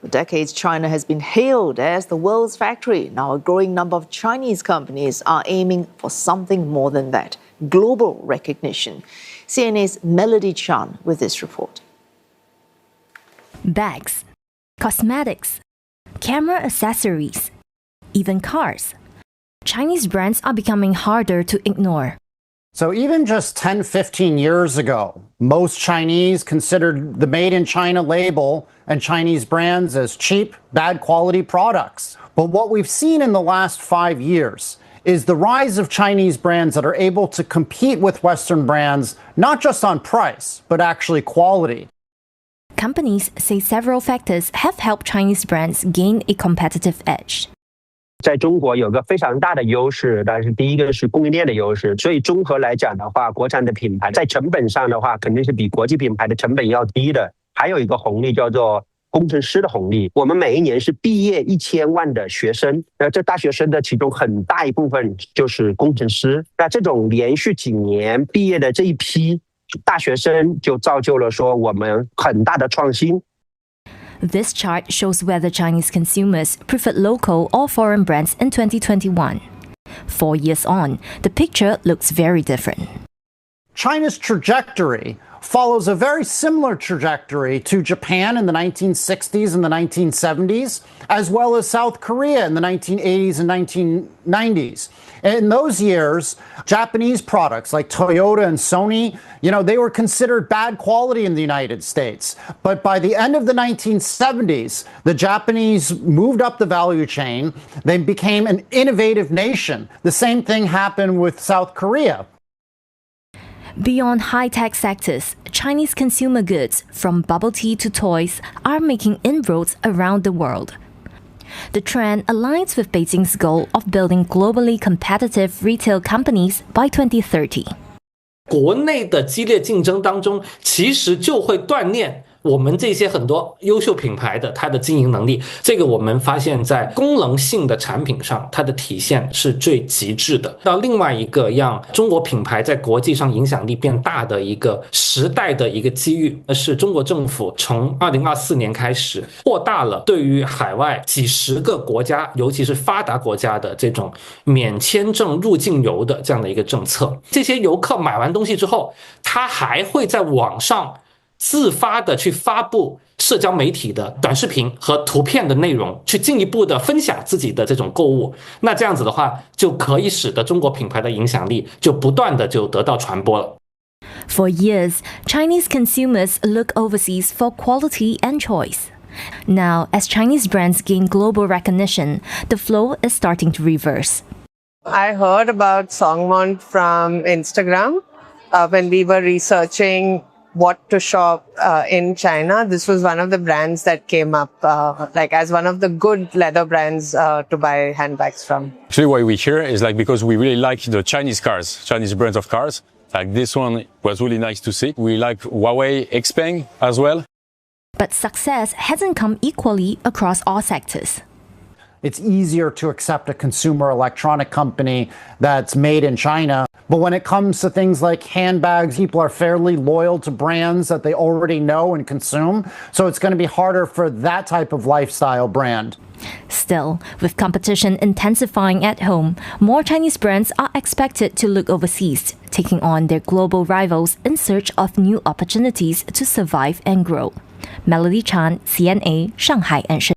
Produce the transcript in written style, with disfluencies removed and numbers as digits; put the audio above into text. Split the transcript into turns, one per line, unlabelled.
For decades, China has been hailed as the world's factory. Now, a growing number of Chinese companies are aiming for something more than that: global recognition. CNA's Melody Chan with this report.
Bags, cosmetics, camera accessories, even cars. Chinese brands are becoming harder to ignore.
So even just 10, 15 years ago, most Chinese considered the Made in China label and Chinese brands as cheap, bad quality products. But what we've seen in the last 5 years is the rise of Chinese brands that are able to compete with Western brands, not just on price, but actually quality.
Companies say several factors have helped Chinese brands gain a competitive edge.
在中国有个非常大的优势，但是第一个是供应链的优势，所以综合来讲的话，国产的品牌在成本上的话，肯定是比国际品牌的成本要低的。还有一个红利叫做工程师的红利，我们每一年是毕业1000万的学生，那这大学生的其中很大一部分就是工程师。那这种连续几年毕业的这一批大学生，就造就了说我们很大的创新。
This chart shows whether Chinese consumers preferred local or foreign brands in 2021. 4 years on, the picture looks very different.
China's trajectory follows a very similar trajectory to Japan in the 1960s and the 1970s, as well as South Korea in the 1980s and 1990s. In those years, Japanese products like Toyota and Sony, they were considered bad quality in the United States. But by the end of the 1970s, the Japanese moved up the value chain. They became an innovative nation. The same thing happened with South Korea.
Beyond high-tech sectors, Chinese consumer goods, from bubble tea to toys, are making inroads around the world. The trend aligns with Beijing's goal of building globally competitive retail companies by 2030.
国内的激烈竞争当中，其实就会锻炼我们这些很多优秀品牌的它的经营能力。这个我们发现在功能性的产品上，它的体现是最极致的。到另外一个让中国品牌在国际上影响力变大的一个时代的一个机遇，是中国政府从2024年开始扩大了对于海外几十个国家，尤其是发达国家的这种免签证入境游的这样的一个政策。这些游客买完东西之后，他还会在网上自发的去发布社交媒体的短视频和图片的内容，去进一步的分享自己的这种购物。那这样子的话，就可以使得中国品牌的影响力就不断的就得到传播了。
For years, Chinese consumers look overseas for quality and choice. Now, as Chinese brands gain global recognition, the flow is starting to reverse.
I heard about Songmont from Instagram when we were researching what to shop in China. This was one of the brands that came up as one of the good leather brands to buy handbags from.
Actually, why we're here is because we really like the Chinese cars, Chinese brands of cars. Like this one was really nice to see. We like Huawei, Xpeng as well.
But success hasn't come equally across all sectors.
It's easier to accept a consumer electronic company that's made in China. But when it comes to things like handbags, people are fairly loyal to brands that they already know and consume. So it's going to be harder for that type of lifestyle brand.
Still, with competition intensifying at home, more Chinese brands are expected to look overseas, taking on their global rivals in search of new opportunities to survive and grow. Melody Chan, CNA, Shanghai and Shenzhen.